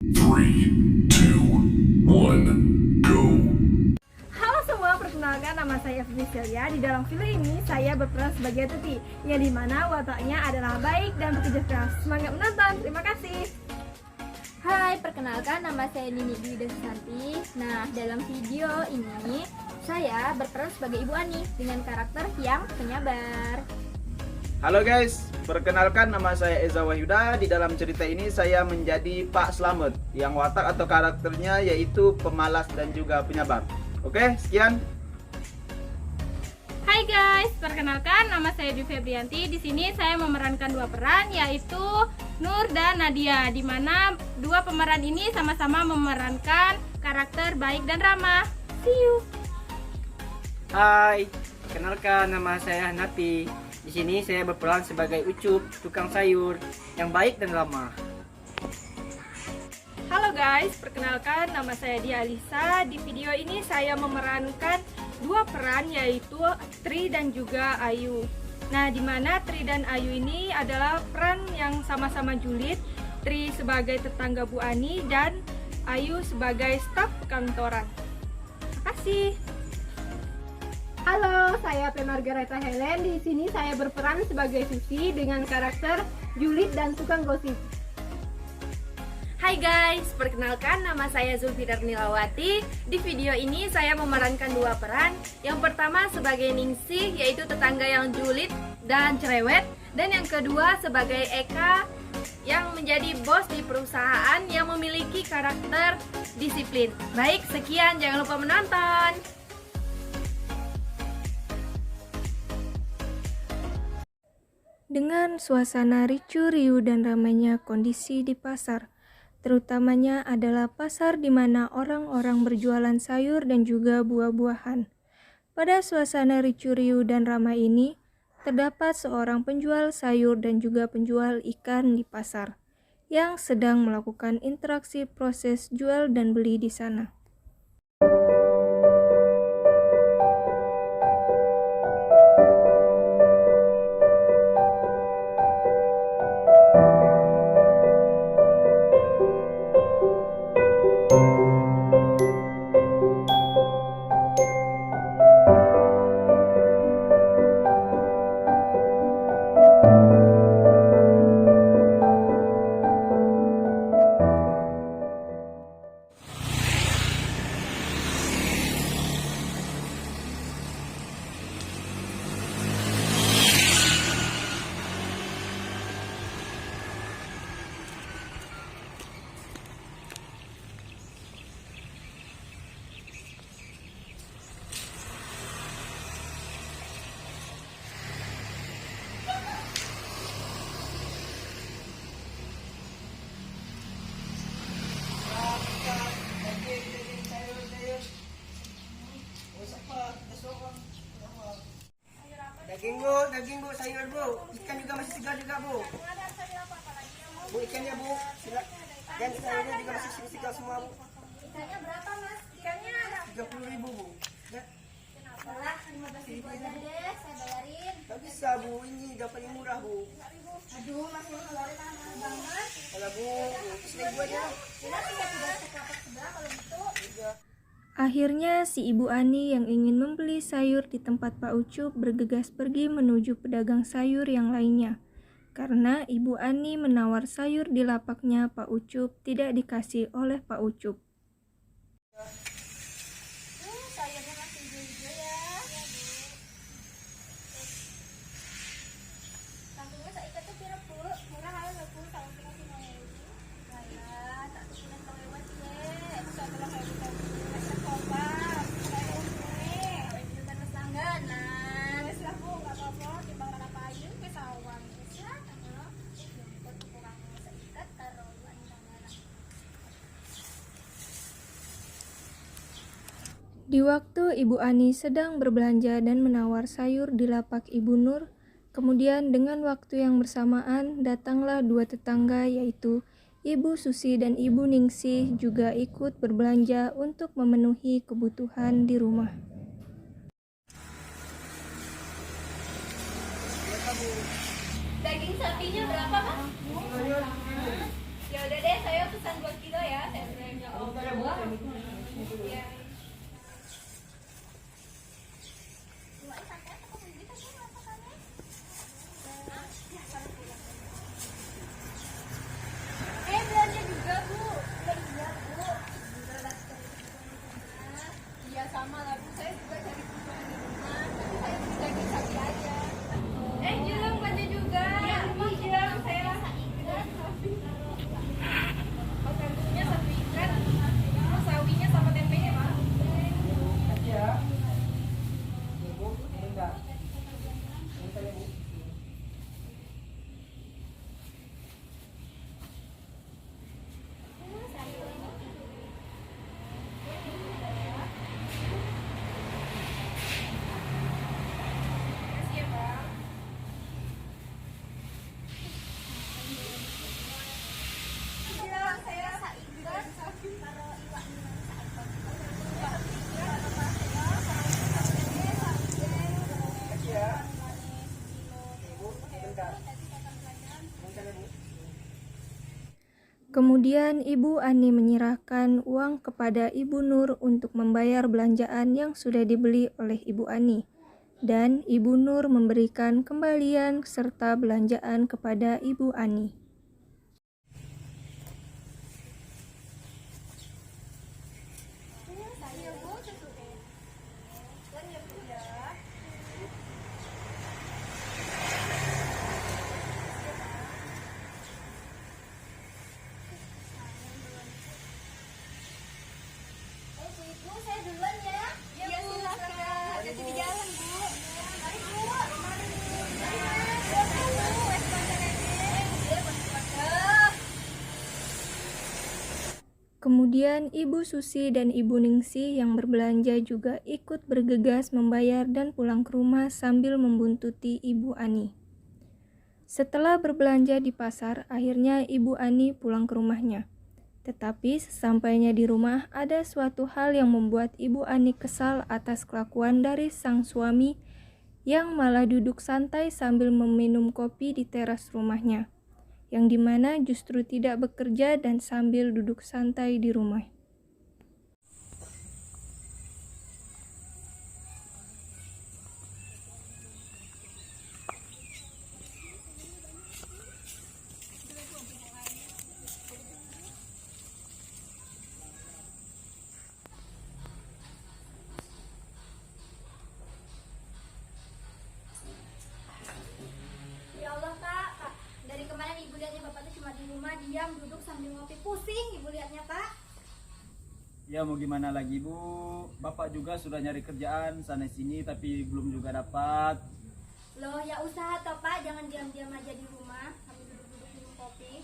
3, 2, 1, go. Halo semua, perkenalkan nama saya Fitri Celia. Di dalam film ini saya berperan sebagai Tuti, yang dimana wataknya adalah baik dan bekerja keras. Semangat menonton, terima kasih. Hai, perkenalkan nama saya Nini Dwi Desanti. Nah, dalam video ini saya berperan sebagai Ibu Ani dengan karakter yang penyabar. Halo guys, perkenalkan nama saya Eza Wahyuda. Di dalam cerita ini saya menjadi Pak Slamet yang watak atau karakternya yaitu pemalas dan juga penyabar. Oke, sekian. Hai guys, perkenalkan nama saya Dwi Febrianti. Di sini saya memerankan dua peran, yaitu Nur dan Nadia, di mana dua pemeran ini sama-sama memerankan karakter baik dan ramah. See you. Hai, kenalkan nama saya Nati. Di sini saya berperan sebagai Ucup, tukang sayur yang baik dan ramah. Halo guys, perkenalkan nama saya Dia Alisa. Di video ini saya memerankan dua peran, yaitu Tri dan juga Ayu. Nah, di mana Tri dan Ayu ini adalah peran yang sama-sama julid. Tri sebagai tetangga Bu Ani dan Ayu sebagai staf kantoran. Terima kasih. Halo, saya P. Margareta Helen. Di sini saya berperan sebagai Susi dengan karakter julid dan tukang gosip. Hai guys, perkenalkan nama saya Zulfidar Nilawati. Di video ini saya memerankan dua peran. Yang pertama sebagai Ningsih, yaitu tetangga yang julid dan cerewet. Dan yang kedua sebagai Eka, yang menjadi bos di perusahaan yang memiliki karakter disiplin. Baik, sekian, jangan lupa menonton. Dengan suasana ricu, riuh, dan ramainya kondisi di pasar, terutamanya adalah pasar di mana orang-orang berjualan sayur dan juga buah-buahan. Pada suasana ricu, riuh, dan ramai ini, terdapat seorang penjual sayur dan juga penjual ikan di pasar yang sedang melakukan interaksi proses jual dan beli di sana. Daging bu, sayur bu, ikan juga masih segar juga bu. Bu, ikannya bu, dan sayurnya juga masih segar semua bu. Ikannya berapa mas? Ikannya 30.000 bu. Ya. Lah, 15.000 aja deh, saya bayarin. Gak bisa bu, ini dapat yang murah bu. Aduh, masih ngeluarin mahal banget. Kalau bu, 1.000 aja. Kita tinggal sekelapa sebelah kalau gitu. Akhirnya si Ibu Ani yang ingin membeli sayur di tempat Pak Ucup bergegas pergi menuju pedagang sayur yang lainnya. Karena Ibu Ani menawar sayur di lapaknya Pak Ucup tidak dikasih oleh Pak Ucup. Sayurnya masih hijau ya. Iya bu. Kantungnya saya ikat tuh pira bu. Murah aja lah bu. Tahun kita sih mau ini. Kayak tak tuh punya kelewat deh. Itu saya bilang kayak gitu. Saya coba. Saya mau ini. Itu kan langganan. Wes lah bu, nggak apa-apa. Timbang mana payung ke sawah. Wes lah. Kita tuh kurang seikat taruh langganan. Di waktu Ibu Ani sedang berbelanja dan menawar sayur di lapak Ibu Nur, kemudian dengan waktu yang bersamaan datanglah dua tetangga yaitu Ibu Susi dan Ibu Ningsih juga ikut berbelanja untuk memenuhi kebutuhan di rumah. Daging sapinya berapa mas? Ya udah deh, saya pesan 2 kilo ya. Kemudian Ibu Ani menyerahkan uang kepada Ibu Nur untuk membayar belanjaan yang sudah dibeli oleh Ibu Ani. Dan Ibu Nur memberikan kembalian serta belanjaan kepada Ibu Ani. Bu, saya duluan ya. Iya, Bu. Hati-hati di jalan, Bu. Mari, Bu. Mari. Kemudian Ibu Susi dan Ibu Ningsih yang berbelanja juga ikut bergegas membayar dan pulang ke rumah sambil membuntuti Ibu Ani. Setelah berbelanja di pasar, akhirnya Ibu Ani pulang ke rumahnya. Tetapi sesampainya di rumah, ada suatu hal yang membuat Ibu Ani kesal atas kelakuan dari sang suami yang malah duduk santai sambil meminum kopi di teras rumahnya, yang dimana justru tidak bekerja dan sambil duduk santai di rumah. Ya Allah, Kak. Dari kemarin Ibu lihatnya Bapak tuh cuma di rumah diam duduk sambil ngopi. Pusing Ibu lihatnya, Kak. Ya mau gimana lagi Bu, Bapak juga sudah nyari kerjaan sana sini tapi belum juga dapat. Loh, ya usaha toh, Pak. Jangan diam-diam aja di rumah sambil duduk-duduk minum kopi.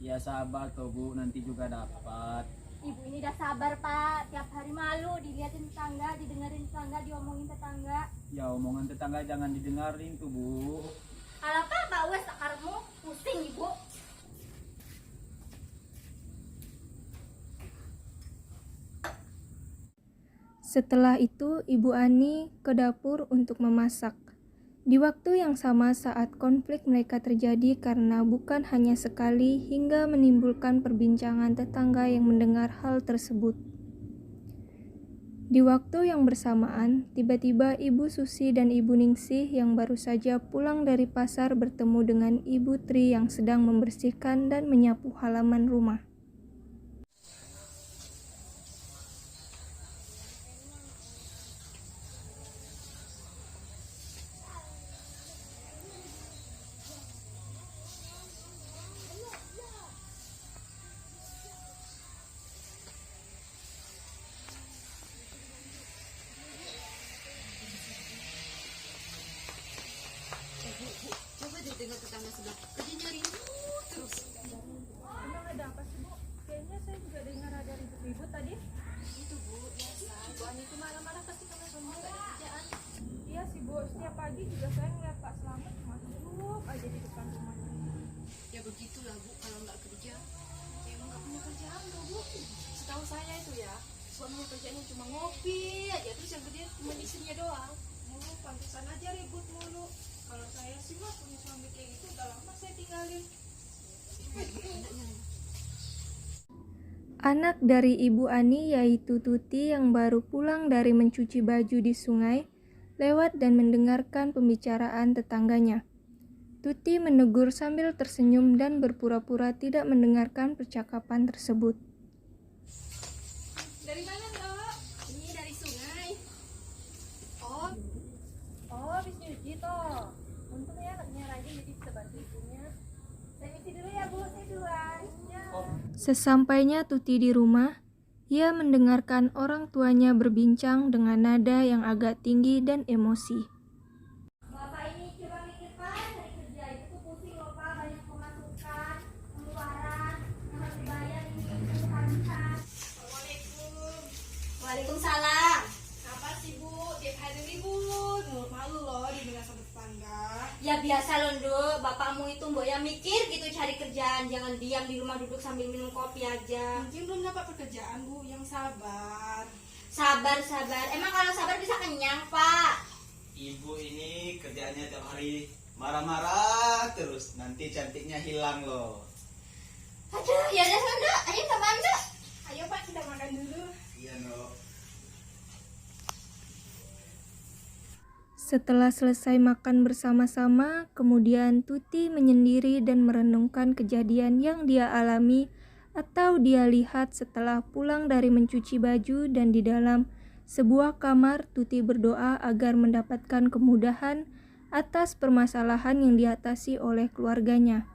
Ya sabar toh Bu, nanti juga dapat. Ibu ini udah sabar, Pak. Tiap hari malu dilihatin tetangga, didengerin tetangga, diomongin tetangga. Ya omongan tetangga jangan didengarin tuh Bu. Kalau Pak wes sakarmu, pusing Ibu. Setelah itu, Ibu Ani ke dapur untuk memasak. Di waktu yang sama saat konflik mereka terjadi karena bukan hanya sekali hingga menimbulkan perbincangan tetangga yang mendengar hal tersebut. Di waktu yang bersamaan, tiba-tiba Ibu Susi dan Ibu Ningsih yang baru saja pulang dari pasar bertemu dengan Ibu Tri yang sedang membersihkan dan menyapu halaman rumah. Coba deh dengar tetangga sebelah, kerjanya ribut terus. Emang ada apa sih Bu? Kayaknya saya juga dengar ada ribut-ribut tadi. Itu Bu, biasa. Bu Ani itu marah-marah pasti karena suami nggak ada kerjaan. Iya sih Bu, setiap pagi juga saya ngeliat Pak Slamet masuk aja di depan rumahnya. Ya begitulah Bu, kalau nggak kerja, ya emang nggak punya kerjaan tuh Bu. Setahu saya itu ya, suaminya kerjanya cuma ngopi aja, terus yang gede cuma istrinya doang. Pantesan aja ribut mulu. Kalau saya sih mah punya suami kayak gitu udah lama saya tinggalin. Anak dari Ibu Ani yaitu Tuti yang baru pulang dari mencuci baju di sungai, lewat dan mendengarkan pembicaraan tetangganya. Tuti menegur sambil tersenyum dan berpura-pura tidak mendengarkan percakapan tersebut. Dari mana Dok? Ini dari sungai. Oh, habis nyuci toh. Untung ya anaknya rajin jadi bisa bantu ibunya. Saya isi dulu ya Bu, saya duluan. Ya. Sesampainya Tuti di rumah, ia mendengarkan orang tuanya berbincang dengan nada yang agak tinggi dan emosi. Bapak ini coba mikir Pak, dari kerja itu tuh pusing loh Pak, banyak pemasukan, pengeluaran, yang harus dibayar ini itu harga. Assalamualaikum. Waalaikumsalam. Apa sih Bu? Tiap hari ribut, malu loh didengar sama tetangga. Ya biasa loh Nduk, bapakmu itu mbok yang mikir gitu cari kerjaan, jangan diam di rumah duduk sambil minum kopi aja. Mungkin belum dapat pekerjaan Bu, yang sabar. Sabar, emang kalau sabar bisa kenyang Pak? Ibu ini kerjaannya tiap hari marah-marah terus, nanti cantiknya hilang loh. Aduh, ya udah Nanda, ayo sama Anda. Ayo Pak, kita makan dulu. Setelah selesai makan bersama-sama, kemudian Tuti menyendiri dan merenungkan kejadian yang dia alami atau dia lihat setelah pulang dari mencuci baju, dan di dalam sebuah kamar Tuti berdoa agar mendapatkan kemudahan atas permasalahan yang diatasi oleh keluarganya.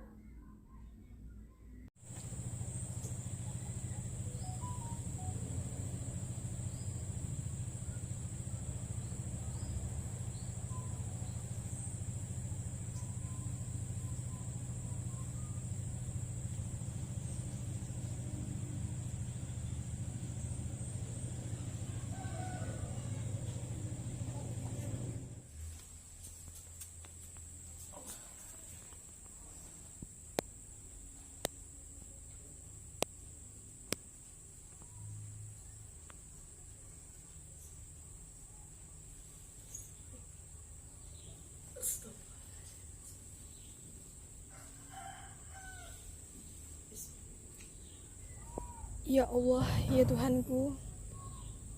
Ya Allah, ya Tuhanku,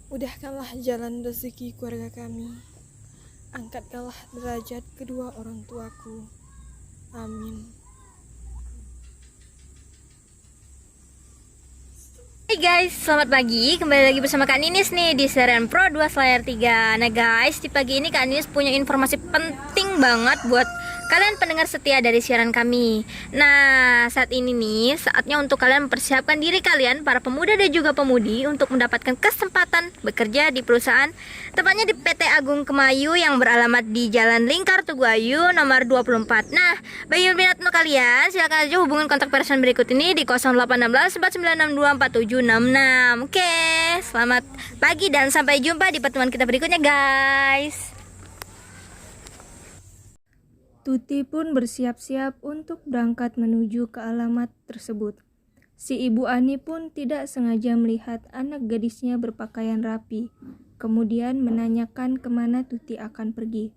mudahkanlah jalan rezeki keluarga kami. Angkatkanlah derajat kedua orang tuaku. Amin. Hai guys, selamat pagi. Kembali lagi bersama Kak Ninis nih di Serian Pro 2 Layar 3. Nah guys, di pagi ini Kak Ninis punya informasi penting banget buat kalian pendengar setia dari siaran kami. Nah, saat ini nih saatnya untuk kalian mempersiapkan diri kalian, para pemuda dan juga pemudi, untuk mendapatkan kesempatan bekerja di perusahaan, tepatnya di PT Agung Kemayu yang beralamat di Jalan Lingkar Tugu Ayu nomor 24. Nah, bagi minat kalian, silakan aja hubungin kontak person berikut ini di 0816 4962 4766. Oke, selamat pagi dan sampai jumpa di pertemuan kita berikutnya guys. Tuti pun bersiap-siap untuk berangkat menuju ke alamat tersebut. Si Ibu Ani pun tidak sengaja melihat anak gadisnya berpakaian rapi, kemudian menanyakan kemana Tuti akan pergi.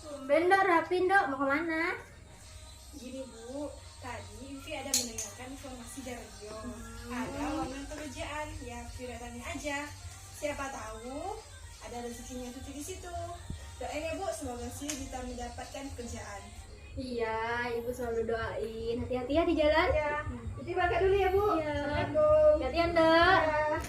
Tumben Dok, rapi Dok, mau kemana? Gini Bu, tadi Vivi ada mendengarkan informasi dari radio. Ada lowongan pekerjaan, ya Vivi datangin aja. Siapa tahu ada rezekinya Tuti di situ. Doain ya Bu, semoga sih kita mendapatkan pekerjaan. Iya, Ibu selalu doain. Hati-hati ya di jalan. Ya, Tuti berangkat dulu ya Bu. Iya. Assalamualaikum. Hati-hati Dok. Ya.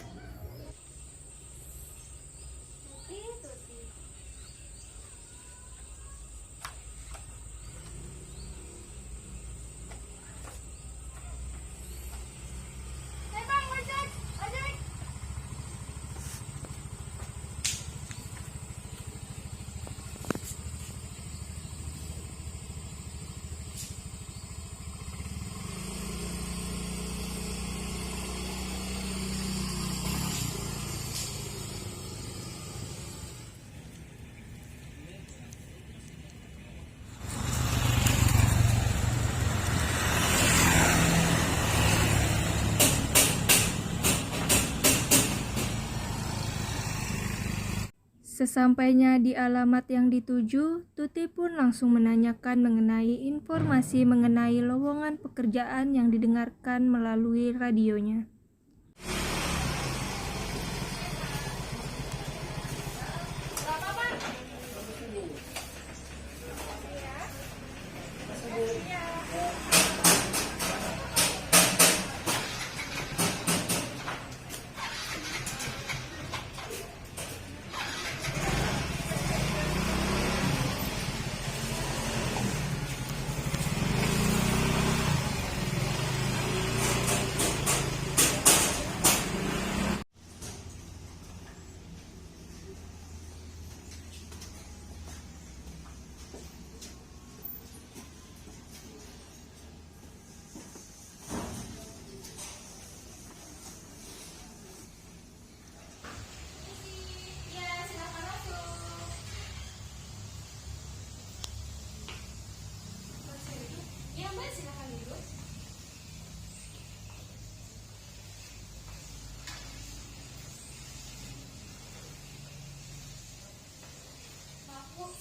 Sesampainya di alamat yang dituju, Tuti pun langsung menanyakan mengenai informasi mengenai lowongan pekerjaan yang didengarkan melalui radionya.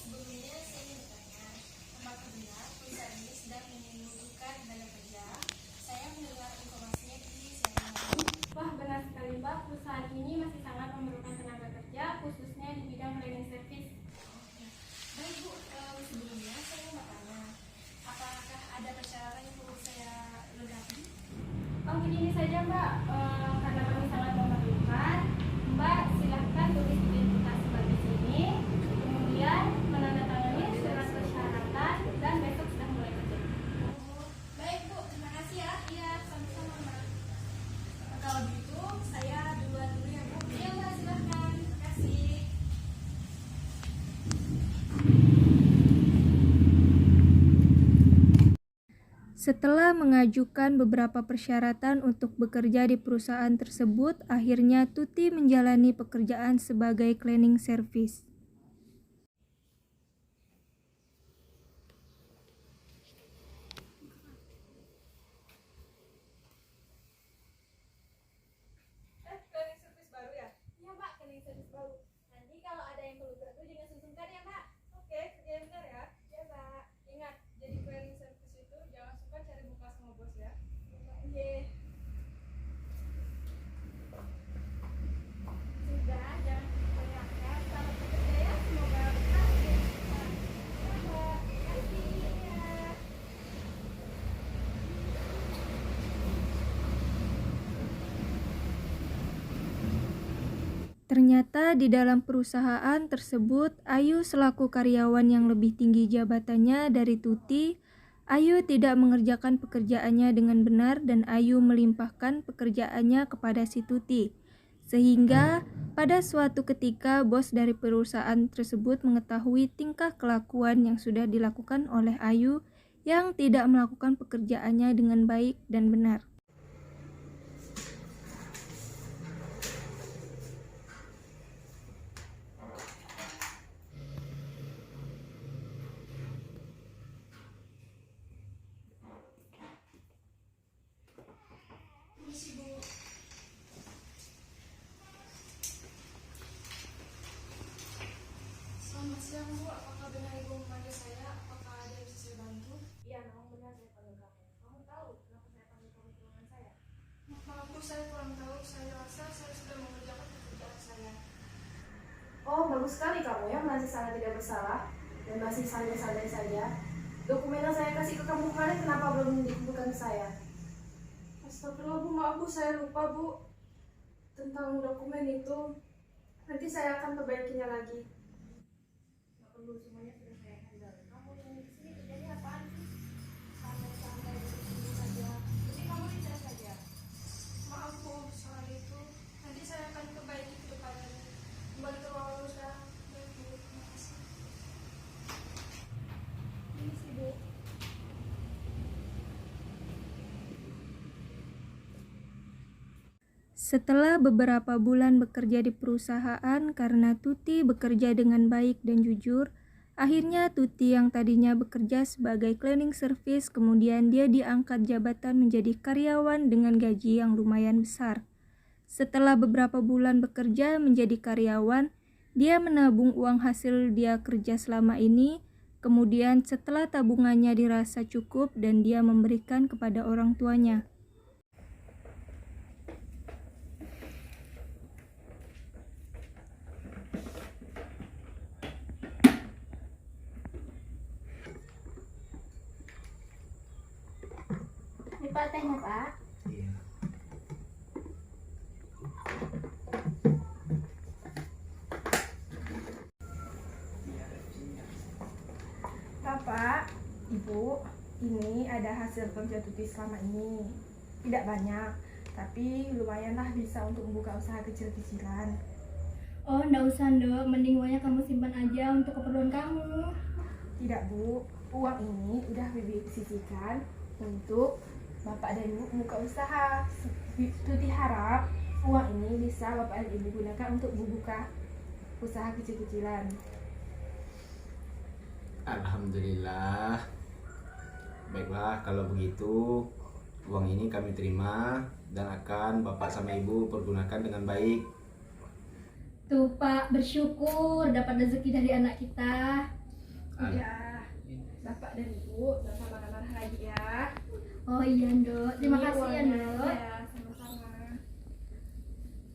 Sebelumnya Mbak, karena kami sangat memerlukan, Mbak silahkan tulis identitas Mbak di sini, kemudian menandatangani surat persyaratan dan besok sudah mulai kerja. Baik Bu, terima kasih ya. Iya, sama-sama Mbak. Kalau begitu saya duluan dulu ya Bu. Iya Mbak, silahkan. Terima kasih. Setelah mengajukan beberapa persyaratan untuk bekerja di perusahaan tersebut, akhirnya Tuti menjalani pekerjaan sebagai cleaning service. Cleaning service baru ya? Iya Mbak, cleaning service baru. Nanti kalau ada yang perlu berat jangan sungkan ya Mbak. Oke, kerjain benar ya. Iya Mbak. Ingat, jadi cleaning service itu jangan suka cari muka sama bos ya. Iya. Sudah, jangan kebanyakan. Selamat bekerja ya. Semoga betah. Iya Mbak. Terima kasih. Ya. Ternyata di dalam perusahaan tersebut, Ayu selaku karyawan yang lebih tinggi jabatannya dari Tuti, Ayu tidak mengerjakan pekerjaannya dengan benar dan Ayu melimpahkan pekerjaannya kepada si Tuti. Sehingga pada suatu ketika bos dari perusahaan tersebut mengetahui tingkah kelakuan yang sudah dilakukan oleh Ayu yang tidak melakukan pekerjaannya dengan baik dan benar. Selamat siang Bu, apakah benar Ibu memanggil saya? Apakah ada yang bisa saya bantu? Iya, memang benar saya panggil kamu. Kamu tahu kenapa saya panggil kamu ke ruangan saya? Maaf Bu, saya kurang tahu. Saya rasa saya sudah mengerjakan pekerjaan saya. Oh, bagus sekali kamu ya masih sangat tidak bersalah dan masih santai-santai saja. Dokumen yang saya kasih ke kamu kemarin kenapa belum dikumpulkan ke saya? Astagfirullah Bu, maaf Bu, saya lupa Bu tentang dokumen itu. Nanti saya akan perbaikinya lagi. Nggak perlu, semuanya sudah saya handle. Kamu yang di sini kerjanya apaan sih? Santai-santai di sini saja. Jadi kamu dites saja. Maaf Bu, soal itu. Nanti saya akan perbaiki ke depannya. Kembali ke ruangan sekarang. Baik Bu, terima kasih. Ini sih Bu. Setelah beberapa bulan bekerja di perusahaan karena Tuti bekerja dengan baik dan jujur, akhirnya Tuti yang tadinya bekerja sebagai cleaning service kemudian dia diangkat jabatan menjadi karyawan dengan gaji yang lumayan besar. Setelah beberapa bulan bekerja menjadi karyawan, dia menabung uang hasil dia kerja selama ini, kemudian setelah tabungannya dirasa cukup dan dia memberikan kepada orang tuanya. Ini Pak tehnya Pak. Iya. Bapak, Ibu, ini ada hasil kerja Tuti selama ini. Tidak banyak, tapi lumayanlah bisa untuk membuka usaha kecil-kecilan. Oh, enggak usah, Ndok. Mending uangnya kamu simpan aja untuk keperluan kamu. Tidak Bu, uang ini udah Bibi sisihkan untuk Bapak dan Ibu membuka usaha. Tuti harap uang ini bisa Bapak dan Ibu gunakan untuk membuka usaha kecil-kecilan. Alhamdulillah. Baiklah, kalau begitu uang ini kami terima dan akan Bapak sama Ibu pergunakan dengan baik. Tuh Pak, bersyukur dapat rezeki dari anak kita. Ya, Bapak dan Ibu jangan marah-marah lagi ya. Oh iya, Ndok. Terima Ini kasih ya, uangnya. Ndok. Ya, sama-sama.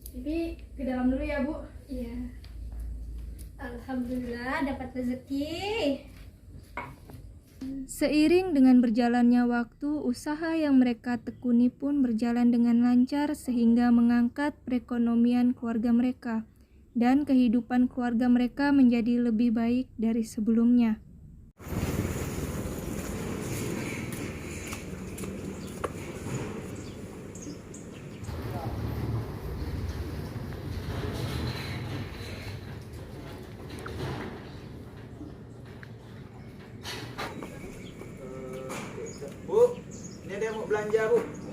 Bibi ke dalam dulu ya Bu. Iya. Alhamdulillah dapat rezeki. Seiring dengan berjalannya waktu, usaha yang mereka tekuni pun berjalan dengan lancar sehingga mengangkat perekonomian keluarga mereka dan kehidupan keluarga mereka menjadi lebih baik dari sebelumnya. Bu, ini ada yang mau belanja, Bu.